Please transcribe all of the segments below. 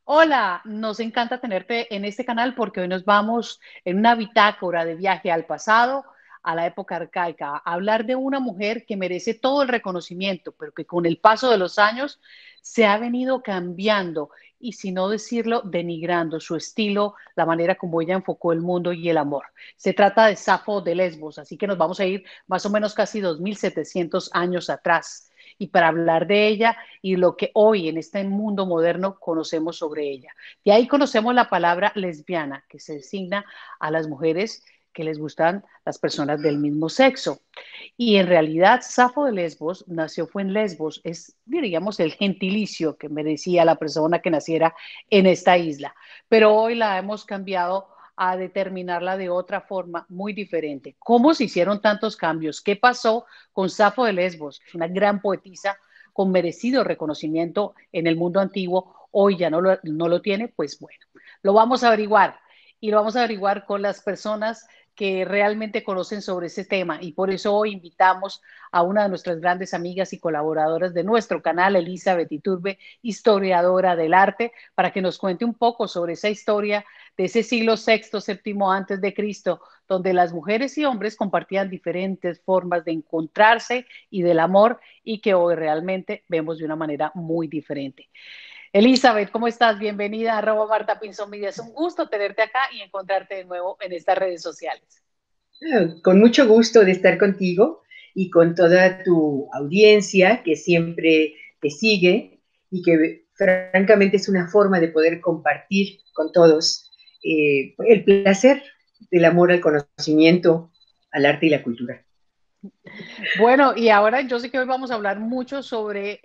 Hola, nos encanta tenerte en este canal porque hoy nos vamos en una bitácora de viaje al pasado, a la época arcaica, a hablar de una mujer que merece todo el reconocimiento, pero que con el paso de los años se ha venido cambiando y, si no decirlo, denigrando su estilo, la manera como ella enfocó el mundo y el amor. Se trata de Safo de Lesbos, así que nos vamos a ir más o menos casi 2700 años atrás. Y para hablar de ella y lo que hoy en este mundo moderno conocemos sobre ella. De ahí conocemos la palabra lesbiana, que se designa a las mujeres que les gustan las personas del mismo sexo. Y en realidad, Safo de Lesbos fue en Lesbos, es, diríamos, el gentilicio que merecía la persona que naciera en esta isla. Pero hoy la hemos cambiado a determinarla de otra forma muy diferente. ¿Cómo se hicieron tantos cambios? ¿Qué pasó con Safo de Lesbos? Es una gran poetisa con merecido reconocimiento en el mundo antiguo. Hoy ya no lo tiene, pues bueno, lo vamos a averiguar y lo vamos a averiguar con las personas que realmente conocen sobre ese tema. Y por eso hoy invitamos a una de nuestras grandes amigas y colaboradoras de nuestro canal, Elizabeth Iturbe, historiadora del arte, para que nos cuente un poco sobre esa historia de ese siglo sexto, séptimo antes de Cristo, donde las mujeres y hombres compartían diferentes formas de encontrarse y del amor y que hoy realmente vemos de una manera muy diferente. Elizabeth, ¿cómo estás? Bienvenida a Marta Pinzón Media. Es un gusto tenerte acá y encontrarte de nuevo en estas redes sociales. Con mucho gusto de estar contigo y con toda tu audiencia que siempre te sigue y que francamente es una forma de poder compartir con todos el placer del amor al conocimiento, al arte y la cultura. Bueno, y ahora yo sé que hoy vamos a hablar mucho sobre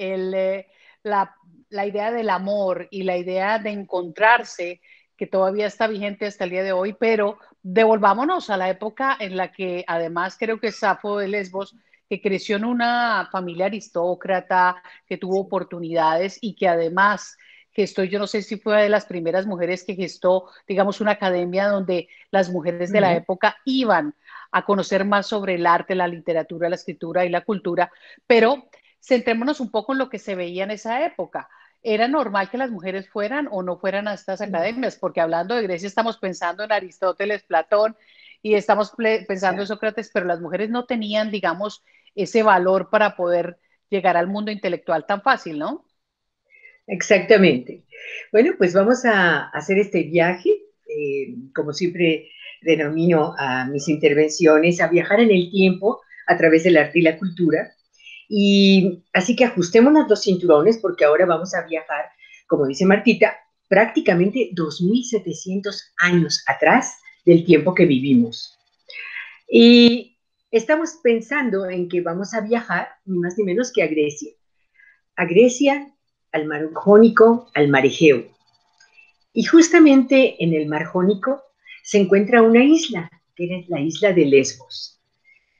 la, la idea del amor y la idea de encontrarse, que todavía está vigente hasta el día de hoy, pero devolvámonos a la época en la que además creo que Safo de Lesbos, que creció en una familia aristócrata, que tuvo oportunidades y que además gestó, yo no sé si fue de las primeras mujeres que gestó, digamos, una academia donde las mujeres de la Uh-huh. época iban a conocer más sobre el arte, la literatura, la escritura y la cultura, pero centrémonos un poco en lo que se veía en esa época. ¿Era normal que las mujeres fueran o no fueran a estas academias? Porque hablando de Grecia estamos pensando en Aristóteles, Platón y estamos pensando en Yeah. Sócrates, pero las mujeres no tenían, digamos, ese valor para poder llegar al mundo intelectual tan fácil, ¿no? Exactamente. Bueno, pues vamos a hacer este viaje, como siempre denomino a mis intervenciones, a viajar en el tiempo a través del arte y la cultura. Y así que ajustémonos los cinturones porque ahora vamos a viajar, como dice Martita, prácticamente 2700 años atrás del tiempo que vivimos. Y estamos pensando en que vamos a viajar ni más ni menos que a Grecia, al mar Jónico, al mar Egeo. Y justamente en el mar Jónico se encuentra una isla, que es la isla de Lesbos.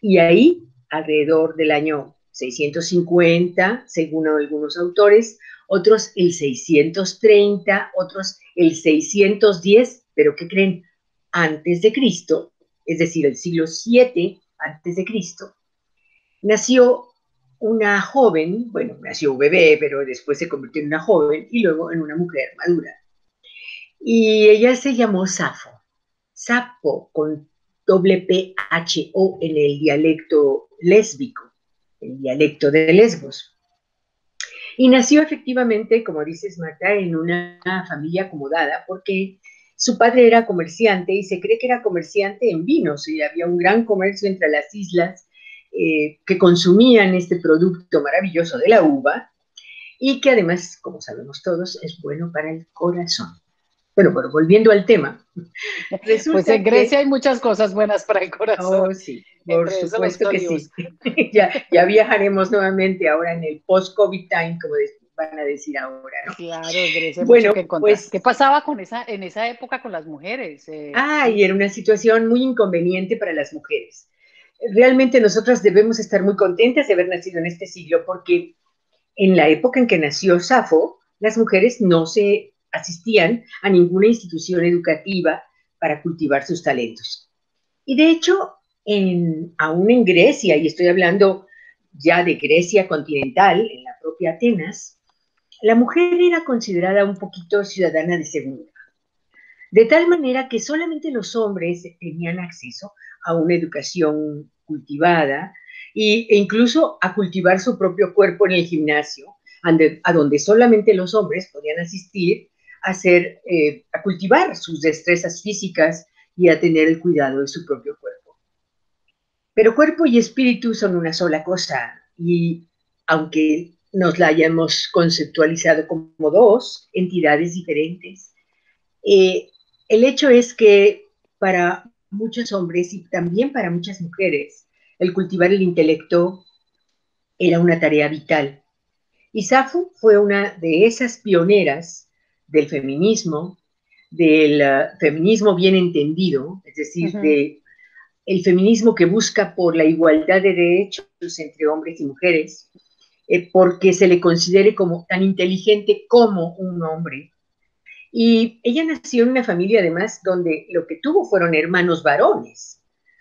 Y ahí, alrededor del año 650, según algunos autores, otros el 630, otros el 610, pero ¿qué creen? Antes de Cristo, es decir, el siglo 7 antes de Cristo, nació una joven, bueno, nació un bebé, pero después se convirtió en una joven y luego en una mujer madura. Y ella se llamó Safo, Sapo con doble P-H-O en el dialecto lésbico, el dialecto de Lesbos. Y nació efectivamente, como dices Marta, en una familia acomodada, porque su padre era comerciante y se cree que era comerciante en vinos, y había un gran comercio entre las islas que consumían este producto maravilloso de la uva y que además, como sabemos todos, es bueno para el corazón. Pero volviendo al tema, Pues en resulta Grecia que, hay muchas cosas buenas para el corazón, oh sí, por entre eso los supuesto que olivos. sí, ya viajaremos nuevamente ahora en el post-COVID time, como van a decir ahora, ¿no? Claro, en Grecia hay mucho Bueno, que encontrar. pues, ¿Qué pasaba con en esa época con las mujeres? y era una situación muy inconveniente para las mujeres. Realmente nosotras debemos estar muy contentas de haber nacido en este siglo porque en la época en que nació Safo, las mujeres no se asistían a ninguna institución educativa para cultivar sus talentos. Y de hecho, aún en Grecia, y estoy hablando ya de Grecia continental, en la propia Atenas, la mujer era considerada un poquito ciudadana de segunda, de tal manera que solamente los hombres tenían acceso a una educación cultivada e incluso a cultivar su propio cuerpo en el gimnasio, a donde solamente los hombres podían asistir a, a cultivar sus destrezas físicas y a tener el cuidado de su propio cuerpo. Pero cuerpo y espíritu son una sola cosa, y aunque nos la hayamos conceptualizado como dos entidades diferentes, eh, el hecho es que para muchos hombres y también para muchas mujeres, el cultivar el intelecto era una tarea vital. Y Safo fue una de esas pioneras del feminismo bien entendido, es decir, Ujú. el feminismo que busca por la igualdad de derechos entre hombres y mujeres, porque se le considere como tan inteligente como un hombre. Y ella nació en una familia, además, donde lo que tuvo fueron hermanos varones.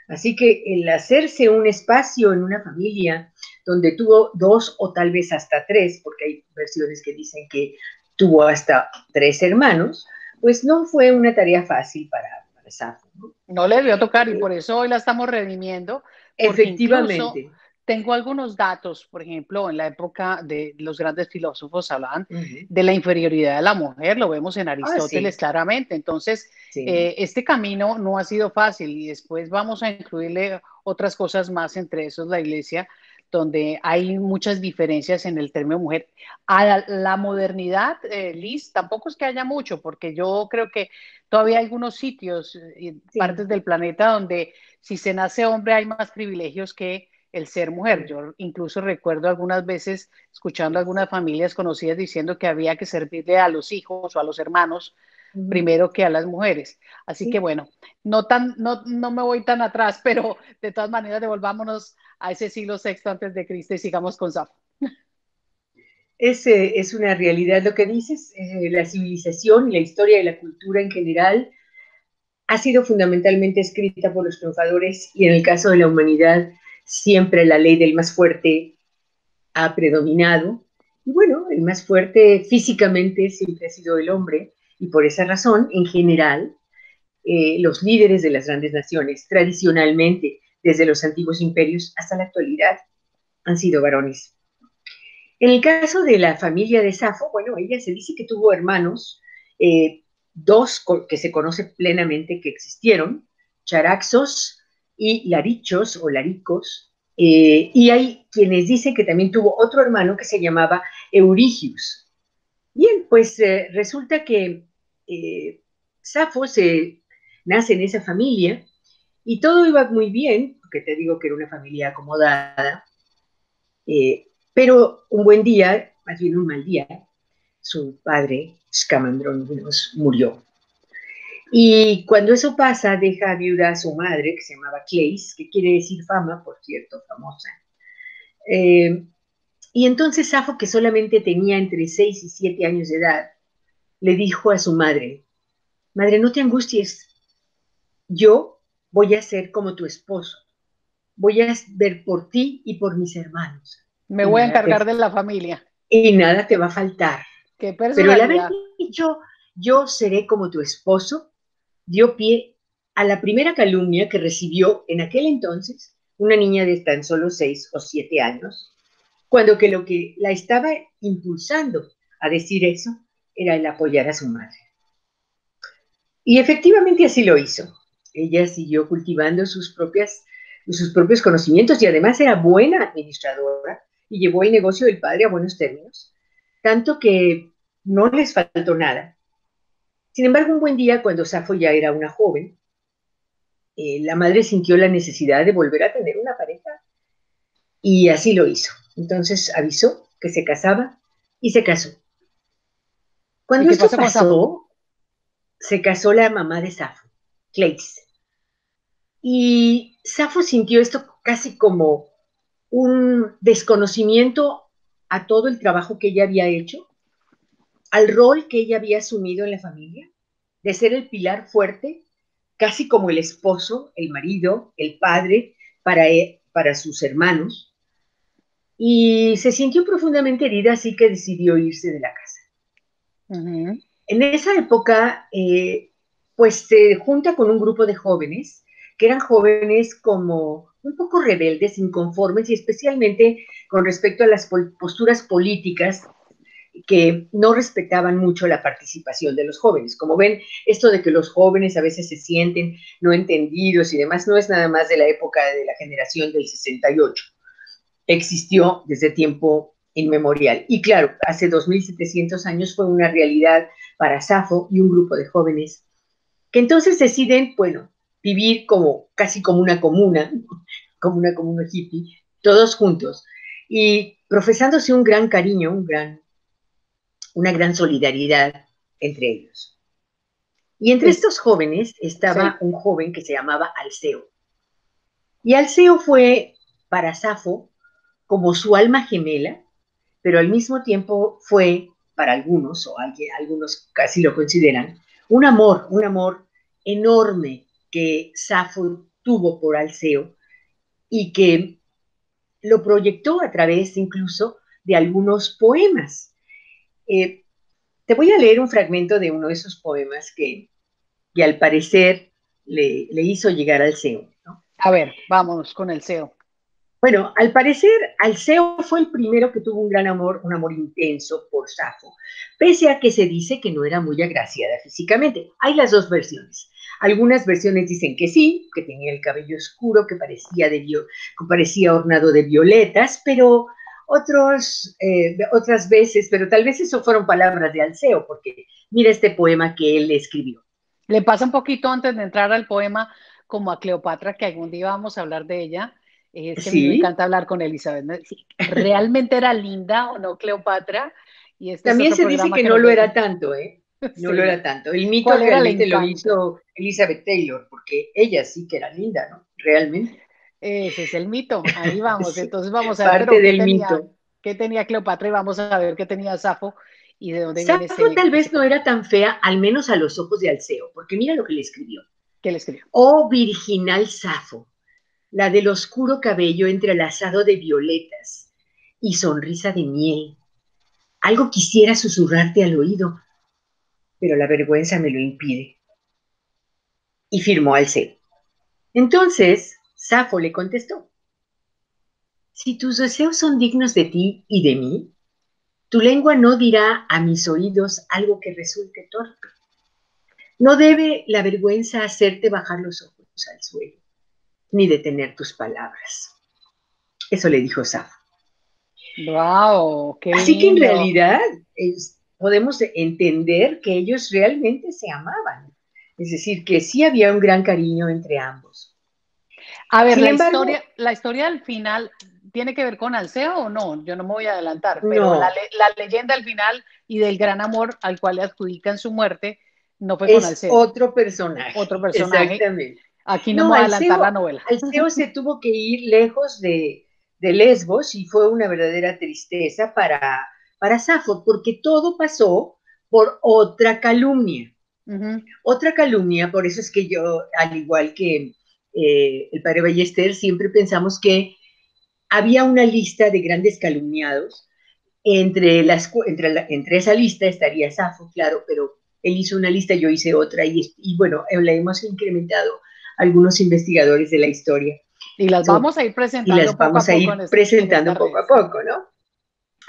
Así que el hacerse un espacio en una familia donde tuvo dos o tal vez hasta tres, porque hay versiones que dicen que tuvo hasta tres hermanos, pues no fue una tarea fácil para Safo, ¿no? No le debió tocar y por eso hoy la estamos redimiendo, porque incluso Efectivamente. tengo algunos datos, por ejemplo, en la época de los grandes filósofos hablaban Uh -huh. de la inferioridad de la mujer, lo vemos en Ah, Aristóteles sí, claramente. Entonces, sí. este camino no ha sido fácil y después vamos a incluirle otras cosas más, entre esos la iglesia, donde hay muchas diferencias en el término mujer. A la modernidad, Liz, tampoco es que haya mucho, porque yo creo que todavía hay algunos sitios y Sí. partes del planeta donde si se nace hombre hay más privilegios que el ser mujer. Yo incluso recuerdo algunas veces escuchando a algunas familias conocidas diciendo que había que servirle a los hijos o a los hermanos Uh -huh. primero que a las mujeres. Así que Sí. bueno, no me voy tan atrás, pero de todas maneras devolvámonos a ese siglo sexto antes de Cristo y sigamos con Safo. Es una realidad lo que dices. La civilización y la historia y la cultura en general ha sido fundamentalmente escrita por los triunfadores y en el caso de la humanidad siempre la ley del más fuerte ha predominado. Y bueno, el más fuerte físicamente siempre ha sido el hombre y por esa razón, en general, los líderes de las grandes naciones, tradicionalmente, desde los antiguos imperios hasta la actualidad, han sido varones. En el caso de la familia de Safo, bueno, ella se dice que tuvo hermanos, dos que se conoce plenamente que existieron, Charaxos y Larichos o Laricos, y hay quienes dicen que también tuvo otro hermano que se llamaba Eurigius. Bien, pues resulta que Safo nace en esa familia y todo iba muy bien, porque te digo que era una familia acomodada, pero un buen día, más bien un mal día, su padre, Scamandronos, murió. Y cuando eso pasa, deja viuda a su madre, que se llamaba Clays, que quiere decir fama, por cierto, famosa. Eh, y entonces Safo, que solamente tenía entre 6 y 7 años de edad, le dijo a su madre, madre, no te angusties, yo voy a ser como tu esposo, voy a ver por ti y por mis hermanos, Me y voy a nada encargar te, de la familia. y nada te va a faltar. Qué Pero el haber personalidad. dicho, yo seré como tu esposo, dio pie a la primera calumnia que recibió en aquel entonces una niña de tan solo 6 o 7 años, cuando que lo que la estaba impulsando a decir eso era el apoyar a su madre. Y efectivamente así lo hizo. Ella siguió cultivando sus propios conocimientos y además era buena administradora y llevó el negocio del padre a buenos términos, tanto que no les faltó nada. Sin embargo, un buen día, cuando Safo ya era una joven, la madre sintió la necesidad de volver a tener una pareja y así lo hizo. Entonces avisó que se casaba y se casó. ¿Y Cuando qué esto pasó con Safo? pasó, se casó la mamá de Safo, Clays. Y Safo sintió esto casi como un desconocimiento a todo el trabajo que ella había hecho, al rol que ella había asumido en la familia, de ser el pilar fuerte, casi como el esposo, el marido, el padre para sus hermanos, y se sintió profundamente herida, así que decidió irse de la casa. Ujú. En esa época, pues se junta con un grupo de jóvenes, que eran jóvenes como un poco rebeldes, inconformes, y especialmente con respecto a las posturas políticas que no respetaban mucho la participación de los jóvenes. Como ven, esto de que los jóvenes a veces se sienten no entendidos y demás, no es nada más de la época de la generación del 68. Existió desde tiempo inmemorial. Y claro, hace 2700 años fue una realidad para Safo y un grupo de jóvenes que entonces deciden, bueno, vivir como casi como una comuna hippie, todos juntos y profesándose un gran cariño, una gran solidaridad entre ellos. Y entre Es, estos jóvenes estaba sí. un joven que se llamaba Alceo. Y Alceo fue para Safo como su alma gemela, pero al mismo tiempo fue para algunos, o algunos casi lo consideran, un amor enorme que Safo tuvo por Alceo y que lo proyectó a través incluso de algunos poemas. Eh, Te voy a leer un fragmento de uno de esos poemas que al parecer le hizo llegar al CEO, ¿no? A ver, vámonos con el SEO. Bueno, al parecer, Alceo fue el primero que tuvo un gran amor, un amor intenso por Safo, pese a que se dice que no era muy agraciada físicamente. Hay las dos versiones. Algunas versiones dicen que sí, que tenía el cabello oscuro, que parecía ornado de violetas, pero otras veces, pero tal vez eso fueron palabras de Alceo, porque mira este poema que él escribió. Le pasa un poquito antes de entrar al poema como a Cleopatra, que algún día vamos a hablar de ella. Es que a mí me Sí, encanta hablar con Elizabeth, ¿no? Si realmente era linda o no Cleopatra. Y este es también otro se dice programa que que no nos lo dedica. era tanto, ¿eh? No lo era Sí. tanto. El mito ¿Cuál era el realmente lo encanto? hizo Elizabeth Taylor, porque ella sí que era linda, ¿no? Realmente. Ese es el mito. Ahí vamos. Sí, Entonces vamos a ver, parte pero del mito. qué tenía Cleopatra? Y vamos a ver qué tenía Safo y de dónde viene Safo tal ese vez no cuento. era tan fea, al menos a los ojos de Alceo, porque mira lo que le escribió. ¿Qué le escribió? Oh virginal Safo, la del oscuro cabello entrelazado de violetas y sonrisa de miel. Algo quisiera susurrarte al oído, pero la vergüenza me lo impide. Y firmó Alceo. Entonces, Safo le contestó, si tus deseos son dignos de ti y de mí, tu lengua no dirá a mis oídos algo que resulte torpe. No debe la vergüenza hacerte bajar los ojos al suelo, ni detener tus palabras. Eso le dijo Safo. ¡Wow! ¡Qué Así que en lindo! realidad podemos entender que ellos realmente se amaban. Es decir, que sí había un gran cariño entre ambos. A ver, Sin embargo, la historia del final tiene que ver con Alceo o no, yo no me voy a adelantar, pero no, la leyenda al final y del gran amor al cual le adjudican su muerte no fue con es Alceo, otro personaje, otro personaje. exactamente. Aquí no me No, voy a adelantar la novela. Alceo se tuvo que ir lejos de Lesbos y fue una verdadera tristeza para Safo, porque todo pasó por otra calumnia. Ujú. Otra calumnia, por eso es que yo, al igual que el padre Ballester, siempre pensamos que había una lista de grandes calumniados. Entre esa lista estaría Safo, claro, pero él hizo una lista, yo hice otra, y bueno, la hemos incrementado algunos investigadores de la historia Y las so, vamos a ir y presentando las poco a vamos a poco ir en esta presentando poco red, a sí, poco, ¿no?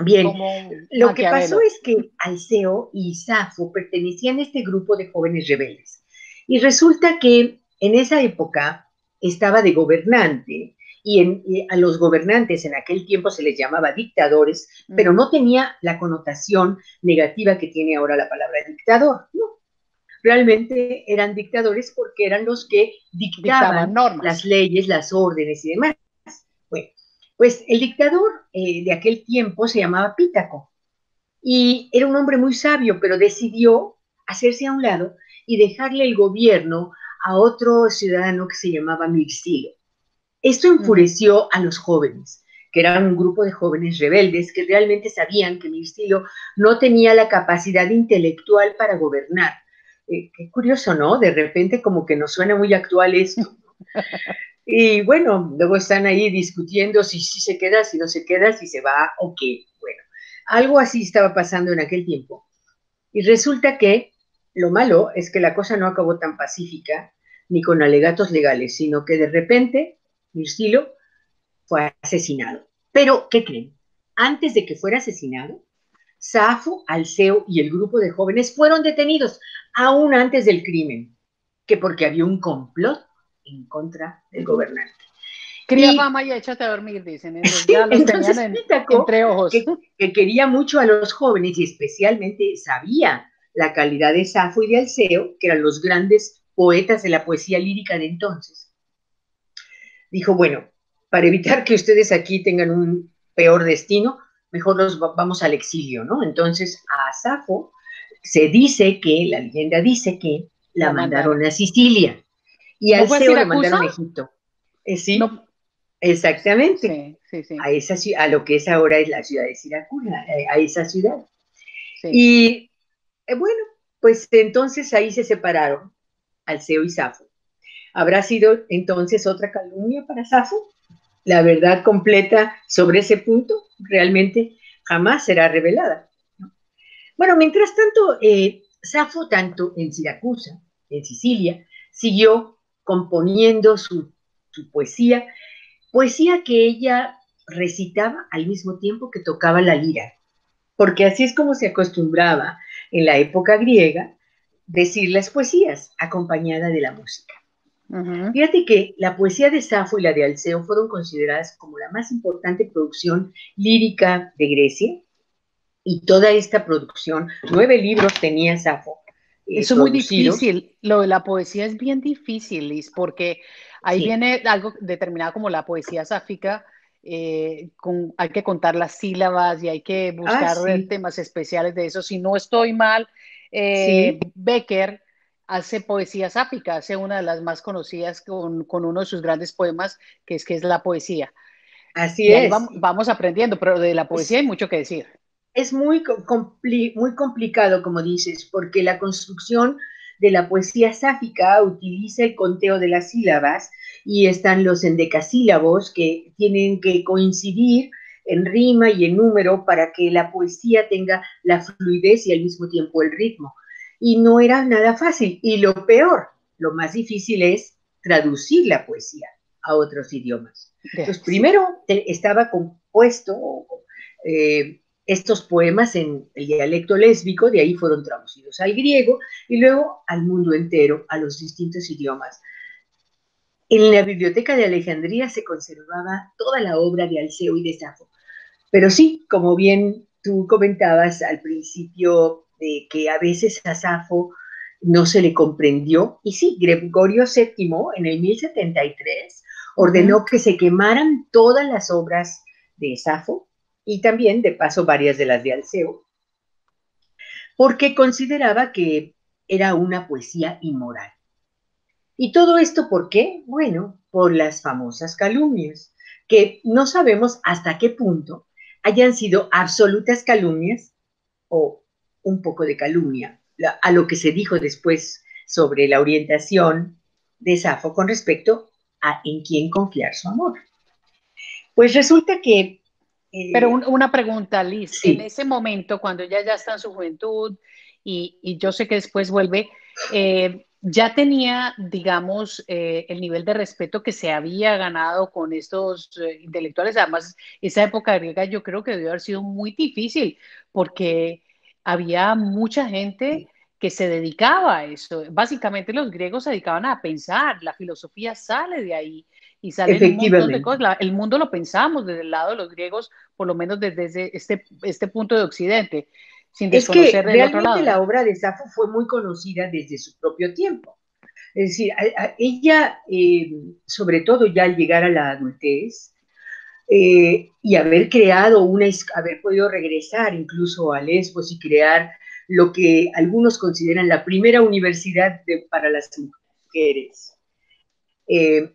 Bien, como lo que pasó Maquiavelo. es que Alceo y Safo pertenecían a este grupo de jóvenes rebeldes. Y resulta que en esa época estaba de gobernante, y a los gobernantes en aquel tiempo se les llamaba dictadores, pero Ujú. no tenía la connotación negativa que tiene ahora la palabra dictador. No, realmente eran dictadores porque eran los que Dictaban dictaban las normas. leyes, las órdenes y demás. Bueno, pues el dictador de aquel tiempo se llamaba Pítaco y era un hombre muy sabio, pero decidió hacerse a un lado y dejarle el gobierno a otro ciudadano que se llamaba Mircilo. Esto Ujú. enfureció a los jóvenes, que eran un grupo de jóvenes rebeldes que realmente sabían que Mircilo no tenía la capacidad intelectual para gobernar. Qué curioso, ¿no? De repente como que nos suena muy actual esto. Y bueno, luego están ahí discutiendo si se queda, si no se queda, si se va o qué. Bueno, algo así estaba pasando en aquel tiempo. Y resulta que lo malo es que la cosa no acabó tan pacífica ni con alegatos legales, sino que de repente Mircilo fue asesinado. Pero, ¿qué creen? Antes de que fuera asesinado, Safo, Alceo y el grupo de jóvenes fueron detenidos, aún antes del crimen, que porque había un complot en contra del gobernante. Cría Y fama y échate a dormir, dicen. Entonces ya sí, los tenían entonces Pítaco, entre ojos. que quería mucho a los jóvenes y especialmente sabía la calidad de Safo y de Alceo, que eran los grandes poetas de la poesía lírica de entonces, dijo, bueno, para evitar que ustedes aquí tengan un peor destino, mejor los vamos al exilio, ¿no? Entonces a Safo se dice que, la leyenda dice que la Lo mandaron mandaron. a Sicilia y a ¿No fue a Alceo lo Siracusa? mandaron a Egipto. Sí, No. exactamente, Sí, sí, sí, a, esa, a lo que es ahora es la ciudad de Siracusa, a esa ciudad. sí. Y bueno, pues entonces ahí se separaron Alceo y Safo. ¿Habrá sido entonces otra calumnia para Safo? La verdad completa sobre ese punto realmente jamás será revelada. Bueno, mientras tanto, Safo, tanto en Siracusa, en Sicilia, siguió componiendo su poesía, poesía que ella recitaba al mismo tiempo que tocaba la lira, porque así es como se acostumbraba en la época griega decir las poesías acompañada de la música. Ujú. Fíjate que la poesía de Safo y la de Alceo fueron consideradas como la más importante producción lírica de Grecia, y toda esta producción, 9 libros tenía Safo Eso es muy producidos. difícil. Lo de la poesía es bien difícil, Liz, porque ahí Sí, viene algo determinado como la poesía sáfica. Hay que contar las sílabas y hay que buscar sí, temas especiales de eso. Si no estoy mal, sí, Becker hace poesía sáfica, hace una de las más conocidas con uno de sus grandes poemas, que es la poesía. así Y ahí es. vamos aprendiendo, pero de la poesía Es, hay mucho que decir. es muy, muy complicado, como dices, porque la construcción de la poesía sáfica utiliza el conteo de las sílabas y están los endecasílabos que tienen que coincidir en rima y en número para que la poesía tenga la fluidez y al mismo tiempo el ritmo. Y no era nada fácil. Y lo peor, lo más difícil es traducir la poesía a otros idiomas. Entonces, Sí. primero estaba compuesto estos poemas en el dialecto lésbico, de ahí fueron traducidos al griego y luego al mundo entero, a los distintos idiomas. En la biblioteca de Alejandría se conservaba toda la obra de Alceo y de Safo. Pero sí, como bien tú comentabas al principio, de que a veces a Safo no se le comprendió, y sí, Gregorio VII en el 1073 Ujú. ordenó que se quemaran todas las obras de Safo y también, de paso, varias de las de Alceo, porque consideraba que era una poesía inmoral. ¿Y todo esto por qué? Bueno, por las famosas calumnias, que no sabemos hasta qué punto hayan sido absolutas calumnias o un poco de calumnia, a lo que se dijo después sobre la orientación de Safo con respecto a en quién confiar su amor. Pues resulta que, Pero eh, una pregunta, Liz, en sí, ese momento, cuando ella ya está en su juventud y yo sé que después vuelve, ya tenía, digamos, el nivel de respeto que se había ganado con estos intelectuales. Además, esa época griega yo creo que debió haber sido muy difícil porque había mucha gente que se dedicaba a eso. Básicamente los griegos se dedicaban a pensar, la filosofía sale de ahí y salen un montón de efectivamente. cosas. El mundo lo pensamos desde el lado de los griegos, por lo menos desde este punto de Occidente, sin Es que desconocer el otro realmente lado, la ¿no? obra de Safo fue muy conocida desde su propio tiempo. Es decir, ella, sobre todo ya al llegar a la adultez, y haber creado haber podido regresar incluso a Lesbos y crear lo que algunos consideran la primera universidad para las mujeres. Eh,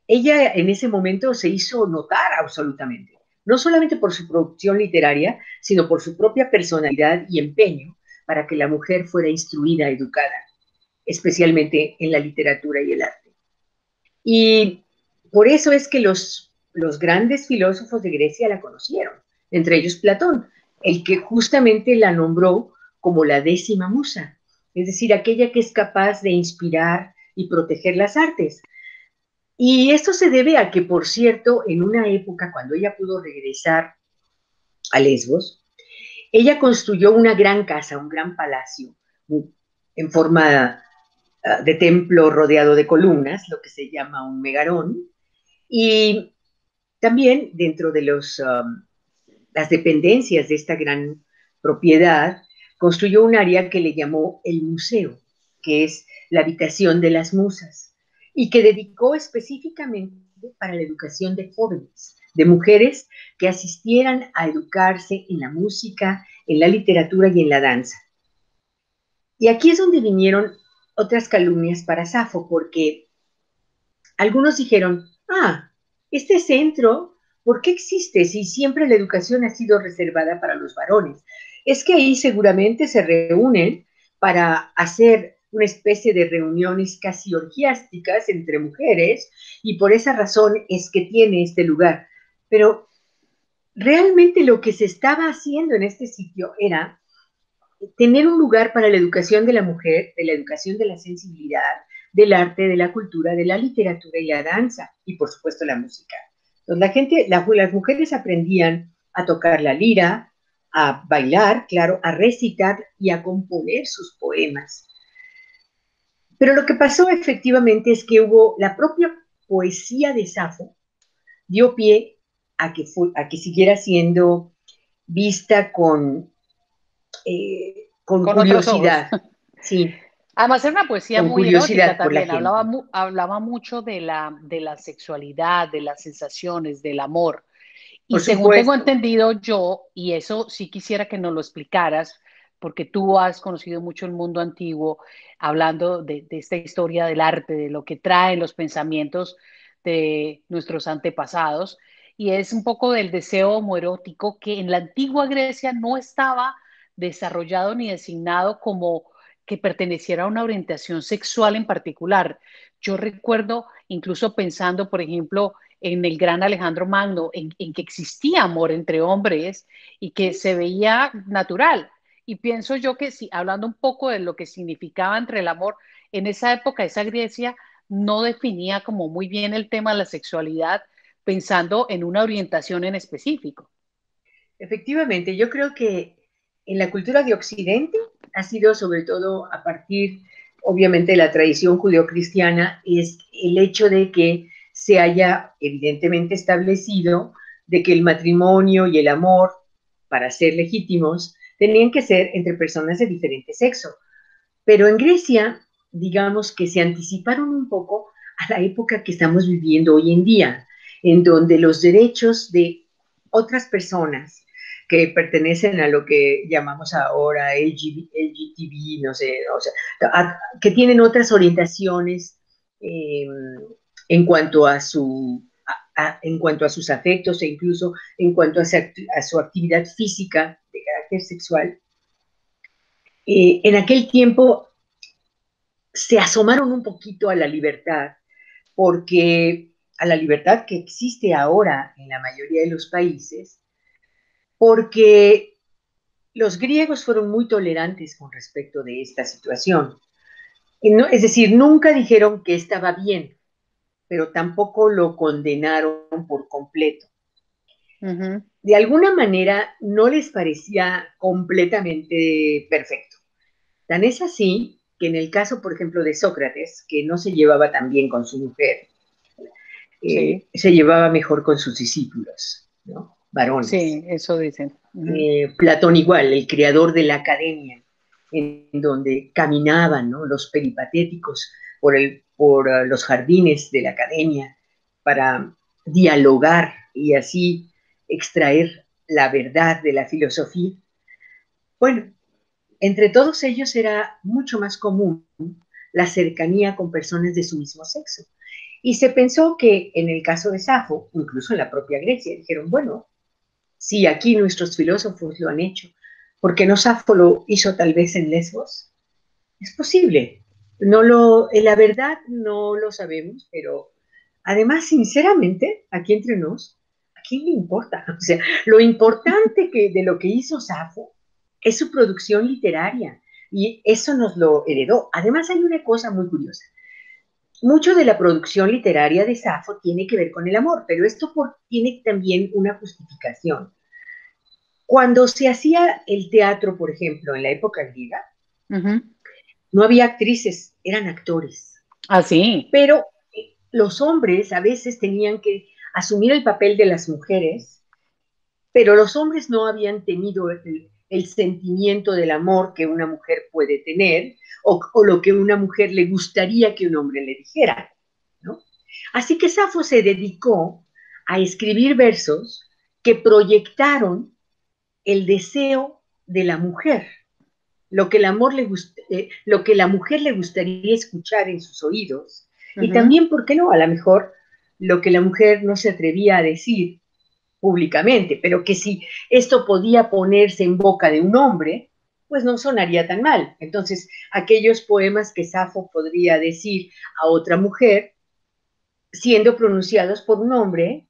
Ella en ese momento se hizo notar absolutamente, no solamente por su producción literaria, sino por su propia personalidad y empeño para que la mujer fuera instruida, educada, especialmente en la literatura y el arte. Y por eso es que los grandes filósofos de Grecia la conocieron, entre ellos Platón, el que justamente la nombró como la décima musa, es decir, aquella que es capaz de inspirar y proteger las artes. Y esto se debe a que, por cierto, en una época cuando ella pudo regresar a Lesbos, ella construyó una gran casa, un gran palacio, en forma de templo rodeado de columnas, lo que se llama un megarón, y también dentro de las dependencias de esta gran propiedad, construyó un área que le llamó el museo, que es la habitación de las musas, y que dedicó específicamente para la educación de jóvenes, de mujeres que asistieran a educarse en la música, en la literatura y en la danza. Y aquí es donde vinieron otras calumnias para Safo, porque algunos dijeron, este centro, ¿por qué existe si siempre la educación ha sido reservada para los varones? Es que ahí seguramente se reúnen para hacer una especie de reuniones casi orgiásticas entre mujeres y por esa razón es que tiene este lugar. Pero realmente lo que se estaba haciendo en este sitio era tener un lugar para la educación de la mujer, de la educación de la sensibilidad, del arte, de la cultura, de la literatura y la danza, y por supuesto la música. Entonces las mujeres aprendían a tocar la lira, a bailar, claro, a recitar y a componer sus poemas. Pero lo que pasó efectivamente es que hubo la propia poesía de Safo dio pie a que siguiera siendo vista con Con otros ojos. curiosidad, sí, Además, era una poesía con muy erótica curiosidad por la también. gente. Hablaba mucho de la sexualidad, de las sensaciones, del amor. Y Por según tengo supuesto. entendido yo, y eso sí quisiera que nos lo explicaras, porque tú has conocido mucho el mundo antiguo, hablando de esta historia del arte, de lo que traen los pensamientos de nuestros antepasados, y es un poco del deseo homoerótico que en la antigua Grecia no estaba desarrollado ni designado como que perteneciera a una orientación sexual en particular. Yo recuerdo incluso pensando, por ejemplo, en el gran Alejandro Magno, en que existía amor entre hombres y que se veía natural. Y pienso yo que si, hablando un poco de lo que significaba entre el amor, en esa época esa Grecia no definía como muy bien el tema de la sexualidad, pensando en una orientación en específico. Efectivamente, yo creo que en la cultura de Occidente ha sido sobre todo a partir, obviamente, de la tradición judeocristiana, es el hecho de que se haya evidentemente establecido de que el matrimonio y el amor, para ser legítimos, tenían que ser entre personas de diferente sexo. Pero en Grecia, digamos que se anticiparon un poco a la época que estamos viviendo hoy en día, en donde los derechos de otras personas que pertenecen a lo que llamamos ahora LGTB, no sé, o sea, que tienen otras orientaciones eh, en cuanto a en cuanto a sus afectos e incluso en cuanto a su actividad física de carácter sexual. En aquel tiempo se asomaron un poquito a la libertad, porque a la libertad que existe ahora en la mayoría de los países, porque los griegos fueron muy tolerantes con respecto de esta situación. No, es decir, nunca dijeron que estaba bien, pero tampoco lo condenaron por completo. Uh -huh. De alguna manera no les parecía completamente perfecto. Tan es así que en el caso, por ejemplo, de Sócrates, que no se llevaba tan bien con su mujer, Sí, se llevaba mejor con sus discípulos, ¿no? Varones. sí, eso dicen. Uh -huh. Platón igual, el creador de la academia, en donde caminaban, ¿no?, los peripatéticos por los jardines de la academia para dialogar y así extraer la verdad de la filosofía. Bueno, entre todos ellos era mucho más común la cercanía con personas de su mismo sexo. Y se pensó que en el caso de Safo, incluso en la propia Grecia, dijeron, bueno, si aquí nuestros filósofos lo han hecho, ¿por qué no Safo lo hizo tal vez en Lesbos? Es posible. La verdad no lo sabemos, pero además, sinceramente, aquí entre nos, ¿a quién le importa? O sea, lo importante de lo que hizo Safo es su producción literaria y eso nos lo heredó. Además hay una cosa muy curiosa. Mucho de la producción literaria de Safo tiene que ver con el amor, pero tiene también una justificación. Cuando se hacía el teatro, por ejemplo, en la época griega, Ujú. no había actrices, eran actores. Así. Pero los hombres a veces tenían que asumir el papel de las mujeres, pero los hombres no habían tenido el sentimiento del amor que una mujer puede tener o lo que una mujer le gustaría que un hombre le dijera, ¿no? Así que Safo se dedicó a escribir versos que proyectaron el deseo de la mujer, lo que la mujer le gustaría escuchar en sus oídos, y Ujú. también, ¿por qué no? A lo mejor lo que la mujer no se atrevía a decir públicamente, pero que si esto podía ponerse en boca de un hombre, pues no sonaría tan mal. Entonces, aquellos poemas que Safo podría decir a otra mujer, siendo pronunciados por un hombre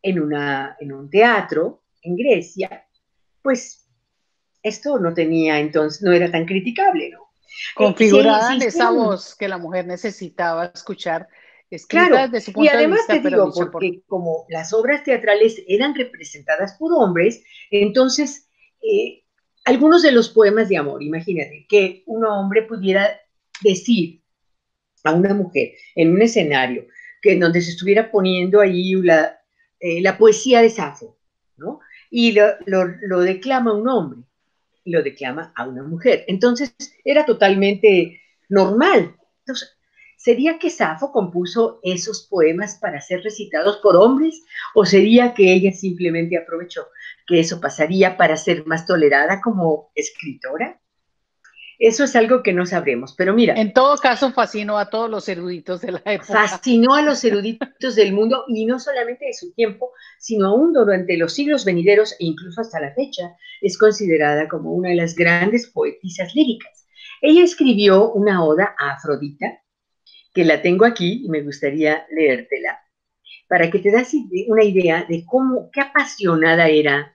en un teatro en Grecia, pues esto no tenía entonces, no era tan criticable, ¿no? Se Configuraban esa hicieron, voz que la mujer necesitaba escuchar, escrita claro, desde su y punto de además te vista, pero digo, dicha por... porque como las obras teatrales eran representadas por hombres, entonces algunos de los poemas de amor, imagínate, que un hombre pudiera decir a una mujer en un escenario que en donde se estuviera poniendo ahí la poesía de Safo, ¿no? Y lo declama un hombre, y lo declama a una mujer. Entonces era totalmente normal. Entonces, ¿sería que Safo compuso esos poemas para ser recitados por hombres o sería que ella simplemente aprovechó que eso pasaría para ser más tolerada como escritora? Eso es algo que no sabremos, pero mira, En todo caso, fascinó a todos los eruditos de la época. fascinó a los eruditos del mundo y no solamente de su tiempo, sino aún durante los siglos venideros e incluso hasta la fecha, es considerada como una de las grandes poetisas líricas. Ella escribió una oda a Afrodita, que la tengo aquí y me gustaría leértela, para que te das una idea de qué apasionada era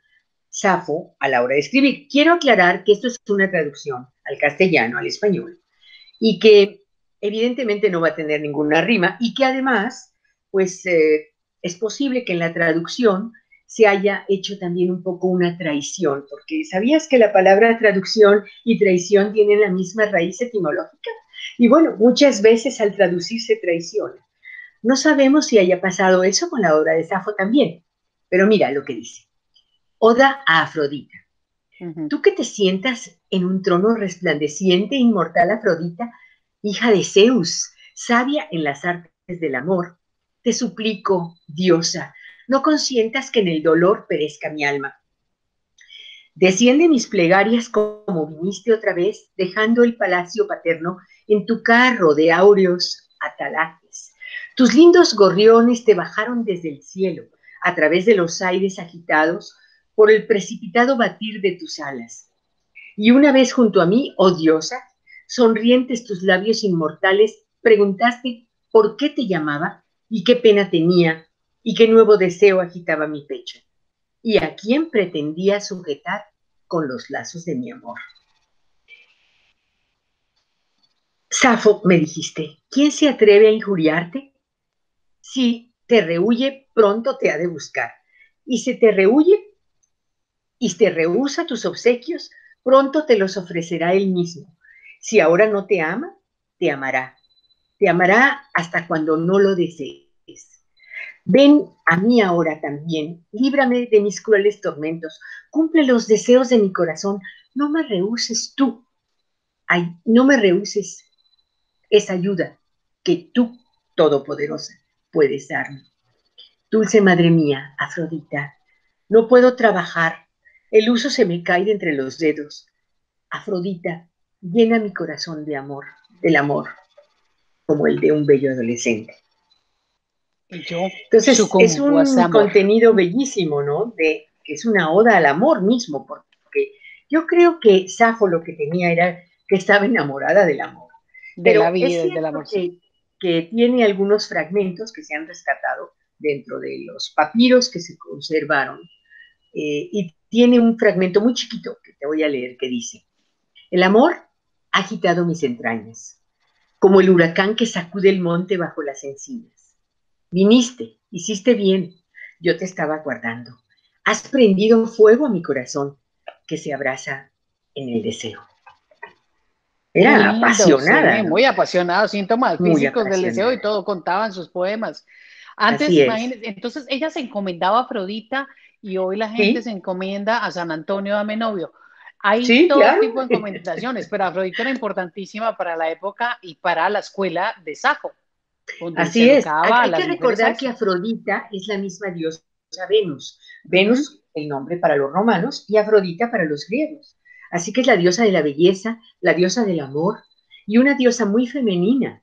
Safo a la hora de escribir. Quiero aclarar que esto es una traducción al castellano, al español, y que evidentemente no va a tener ninguna rima y que además, pues es posible que en la traducción se haya hecho también un poco una traición, porque ¿sabías que la palabra traducción y traición tienen la misma raíz etimológica? Y bueno, muchas veces al traducir se traiciona. No sabemos si haya pasado eso con la obra de Safo también, pero mira lo que dice. Oda a Afrodita. Ujú. Tú que te sientas en un trono resplandeciente, inmortal Afrodita, hija de Zeus, sabia en las artes del amor, te suplico, diosa, no consientas que en el dolor perezca mi alma. Desciende mis plegarias como viniste otra vez, dejando el palacio paterno en tu carro de áureos atalajes. Tus lindos gorriones te bajaron desde el cielo, a través de los aires agitados, por el precipitado batir de tus alas. Y una vez junto a mí, oh diosa, sonrientes tus labios inmortales, preguntaste por qué te llamaba y qué pena tenía y qué nuevo deseo agitaba mi pecho y a quién pretendía sujetar con los lazos de mi amor. Safo, me dijiste, ¿quién se atreve a injuriarte? Si te rehuye, pronto te ha de buscar. Y si te rehuye y te rehúsa tus obsequios, pronto te los ofrecerá él mismo. Si ahora no te ama, te amará. Te amará hasta cuando no lo desees. Ven a mí ahora también, líbrame de mis crueles tormentos, cumple los deseos de mi corazón, no me rehuses tú, ay, no me rehuses esa ayuda que tú, todopoderosa, puedes darme. Dulce madre mía, Afrodita, no puedo trabajar, el uso se me cae de entre los dedos. Afrodita, llena mi corazón de amor, del amor, como el de un bello adolescente. Y yo Entonces, es sucumbo a ese un amor. contenido bellísimo, ¿no? Que es una oda al amor mismo, porque yo creo que Safo lo que tenía era que estaba enamorada del amor. De la Pero es vida y del cierto amor, sí. que tiene algunos fragmentos que se han rescatado dentro de los papiros que se conservaron y tiene un fragmento muy chiquito que te voy a leer que dice: el amor ha agitado mis entrañas, como el huracán que sacude el monte bajo las encinas. Viniste, hiciste bien, yo te estaba guardando. Has prendido fuego a mi corazón, que se abraza en el deseo. Qué Era lindo, apasionada, sí, ¿no? muy apasionado, síntomas Muy físicos del deseo y apasionada. todo contaban sus poemas. Antes, Así es. imagínense, entonces ella se encomendaba a Afrodita y hoy la gente se Sí, encomienda a San Antonio Dame Novio. Hay sí, todo claro. tipo de encomendaciones, pero Afrodita era importantísima para la época y para la escuela de Safo, donde se Así es. educaba a Hay que las mujeres a recordar que eso. Afrodita es la misma diosa Venus. Ujú, Venus, el nombre para los romanos, y Afrodita para los griegos. Así que es la diosa de la belleza, la diosa del amor y una diosa muy femenina,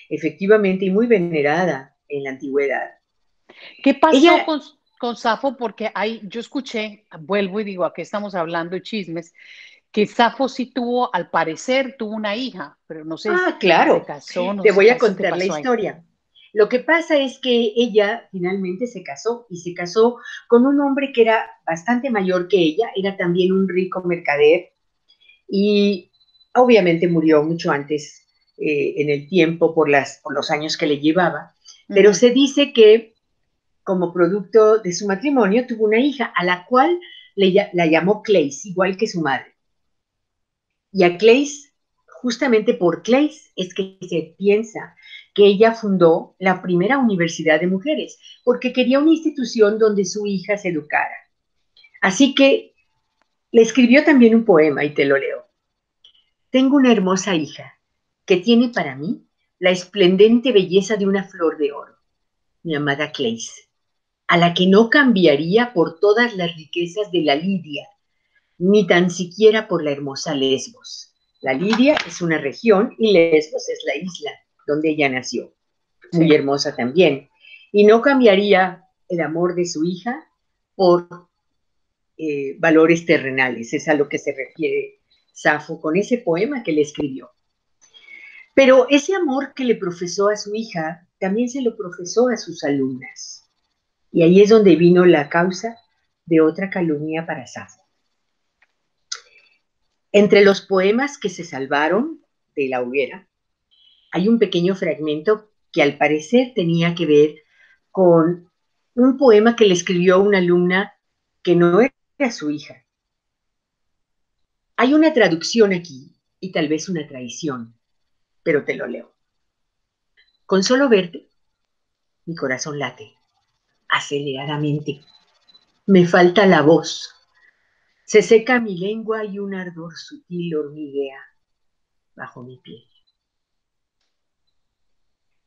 efectivamente, y muy venerada en la antigüedad. ¿qué pasó Ella, con Safo? Porque hay, yo escuché, vuelvo y digo, aquí estamos hablando de chismes, que Safo sí tuvo, al parecer, tuvo una hija, pero no sé si se claro, casó o no te se voy a casó, ¿qué contar la pasó ahí? historia. Lo que pasa es que ella finalmente se casó y se casó con un hombre que era bastante mayor que ella, era también un rico mercader y obviamente murió mucho antes en el tiempo por los años que le llevaba, pero Ujú. se dice que como producto de su matrimonio tuvo una hija a la cual la llamó Clays, igual que su madre. Y a Clays, justamente por Clays, es que se piensa que ella fundó la primera universidad de mujeres, porque quería una institución donde su hija se educara. Así que le escribió también un poema y te lo leo. Tengo una hermosa hija que tiene para mí la esplendente belleza de una flor de oro, mi amada Clays, a la que no cambiaría por todas las riquezas de la Lidia, ni tan siquiera por la hermosa Lesbos. La Lidia es una región y Lesbos es la isla donde ella nació, muy Sí, hermosa también. Y no cambiaría el amor de su hija por valores terrenales, es a lo que se refiere Safo con ese poema que le escribió. Pero ese amor que le profesó a su hija también se lo profesó a sus alumnas. Y ahí es donde vino la causa de otra calumnia para Safo. Entre los poemas que se salvaron de la hoguera, hay un pequeño fragmento que al parecer tenía que ver con un poema que le escribió una alumna que no era su hija. Hay una traducción aquí y tal vez una traición, pero te lo leo. Con solo verte, mi corazón late aceleradamente. Me falta la voz. Se seca mi lengua y un ardor sutil hormiguea bajo mi piel.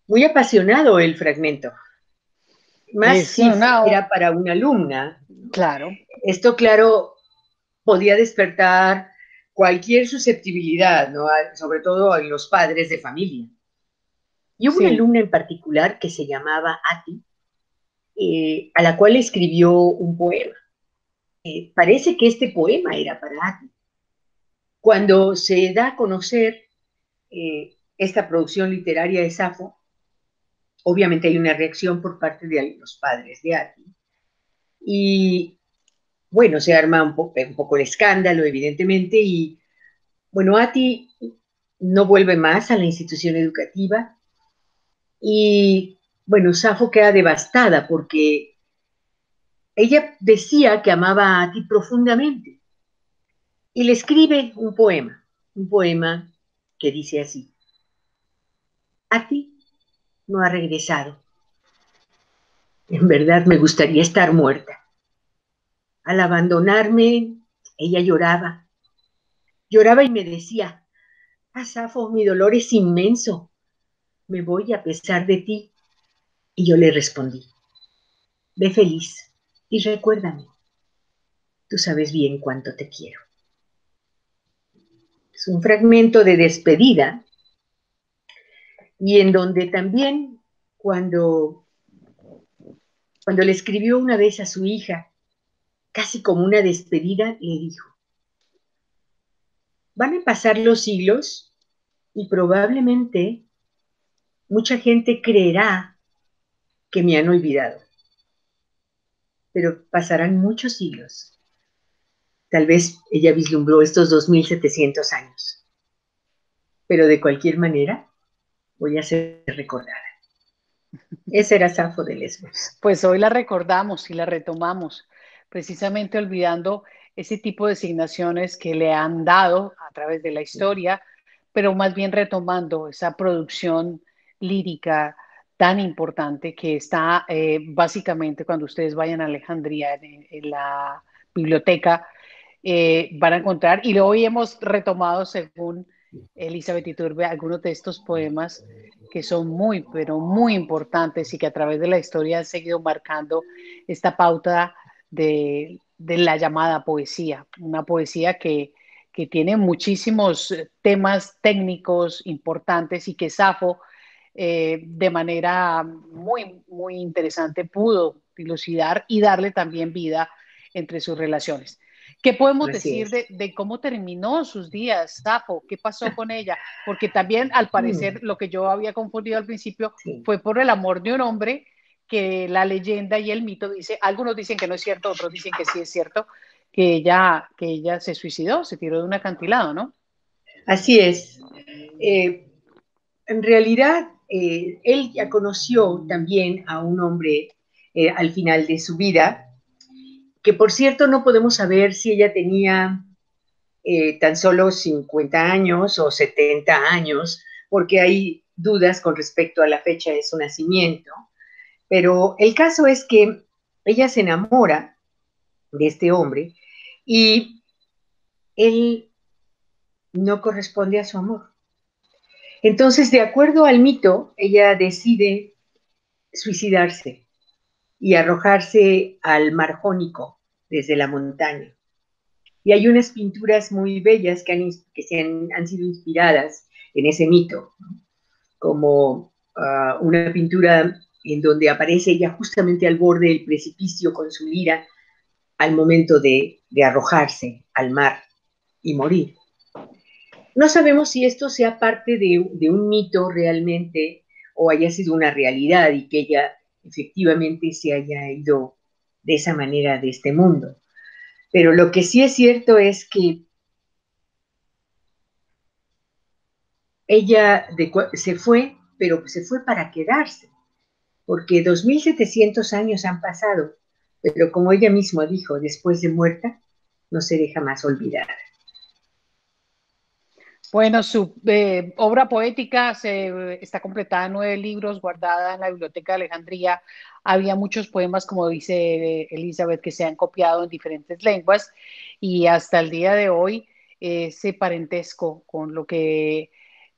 Muy apasionado el fragmento. Más es si una, era para una alumna. claro, Esto, claro, podía despertar cualquier susceptibilidad, ¿no? Sobre todo en los padres de familia. Y hubo una sí. alumna en particular que se llamaba Ati, a la cual escribió un poema. Parece que este poema era para Ati. Cuando se da a conocer esta producción literaria de Safo, obviamente hay una reacción por parte de los padres de Ati. Y bueno, se arma un poco el escándalo, evidentemente, y bueno, Ati no vuelve más a la institución educativa y bueno, Safo queda devastada porque ella decía que amaba a Ati profundamente y le escribe un poema que dice así: Ati no ha regresado. En verdad me gustaría estar muerta. Al abandonarme, ella lloraba. Lloraba y me decía: ah, Safo, mi dolor es inmenso. Me voy a pesar de ti. Y yo le respondí: ve feliz y recuérdame, tú sabes bien cuánto te quiero. Es un fragmento de despedida y en donde también cuando, cuando le escribió una vez a su hija, casi como una despedida, le dijo: van a pasar los siglos y probablemente mucha gente creerá que me han olvidado. pero pasarán muchos siglos. Tal vez ella vislumbró estos 2700 años, pero de cualquier manera voy a ser recordada. Esa era Safo de Lesbos. Pues hoy la recordamos y la retomamos, precisamente olvidando ese tipo de asignaciones que le han dado a través de la historia, pero más bien retomando esa producción lírica tan importante que está básicamente cuando ustedes vayan a Alejandría en la biblioteca, van a encontrar, y hoy hemos retomado, según Elizabeth Iturbe, algunos de estos poemas que son muy, pero muy importantes y que a través de la historia han seguido marcando esta pauta de la llamada poesía, una poesía que tiene muchísimos temas técnicos importantes y que Safo de manera muy, muy interesante pudo dilucidar y darle también vida entre sus relaciones. ¿Qué podemos Así decir es. de cómo terminó sus días, Safo? ¿Qué pasó con ella? Porque también, al parecer, lo que yo había confundido al principio Sí. fue por el amor de un hombre que la leyenda y el mito dice, algunos dicen que no es cierto, otros dicen que sí es cierto, que ella se suicidó, se tiró de un acantilado, ¿no? Así es. Eh, en realidad, él ya conoció también a un hombre al final de su vida, que por cierto no podemos saber si ella tenía tan solo 50 años o 70 años, porque hay dudas con respecto a la fecha de su nacimiento. Pero el caso es que ella se enamora de este hombre y él no corresponde a su amor. Entonces, de acuerdo al mito, ella decide suicidarse y arrojarse al mar Jónico desde la montaña. Y hay unas pinturas muy bellas han sido inspiradas en ese mito, ¿no? Como una pintura en donde aparece ella justamente al borde del precipicio con su lira al momento de arrojarse al mar y morir. No sabemos si esto sea parte de un mito realmente o haya sido una realidad y que ella efectivamente se haya ido de esa manera de este mundo. Pero lo que sí es cierto es que ella se fue, pero se fue para quedarse, porque 2700 años han pasado, pero como ella misma dijo, después de muerta, no seré jamás olvidada. Bueno, su obra poética está completada en 9 libros, guardada en la Biblioteca de Alejandría. Había muchos poemas, como dice Elizabeth, que se han copiado en diferentes lenguas y hasta el día de hoy ese parentesco con lo que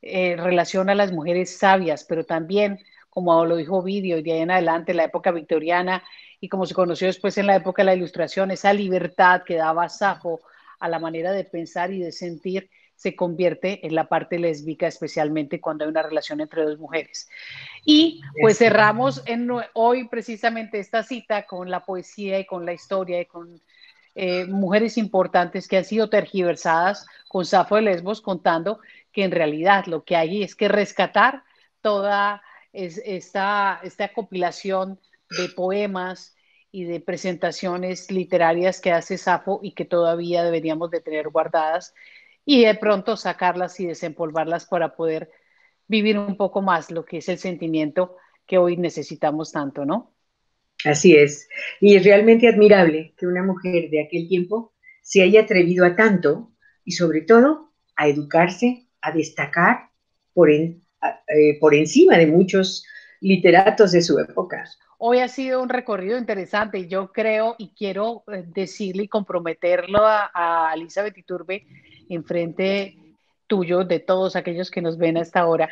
relaciona a las mujeres sabias, pero también, como lo dijo Ovidio, y de ahí en adelante, la época victoriana y como se conoció después en la época de la Ilustración, esa libertad que daba Safo a la manera de pensar y de sentir se convierte en la parte lésbica, especialmente cuando hay una relación entre dos mujeres. Y pues cerramos hoy precisamente esta cita con la poesía y con la historia y con mujeres importantes que han sido tergiversadas con Safo de Lesbos, contando que en realidad lo que hay es que rescatar toda esta compilación de poemas y de presentaciones literarias que hace Safo y que todavía deberíamos de tener guardadas y de pronto sacarlas y desempolvarlas para poder vivir un poco más lo que es el sentimiento que hoy necesitamos tanto, ¿no? Así es. Y realmente admirable que una mujer de aquel tiempo se haya atrevido a tanto y sobre todo a educarse, a destacar por encima de muchos literatos de su época. Hoy ha sido un recorrido interesante y yo creo y quiero decirle y comprometerlo a Elizabeth Iturbe en frente tuyo, de todos aquellos que nos ven a esta hora,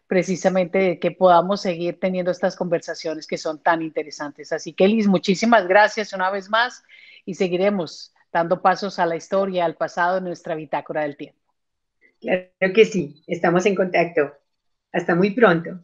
precisamente de que podamos seguir teniendo estas conversaciones que son tan interesantes. Así que, Liz, muchísimas gracias una vez más y seguiremos dando pasos a la historia, al pasado, en nuestra bitácora del tiempo. Claro que sí, estamos en contacto. Hasta muy pronto.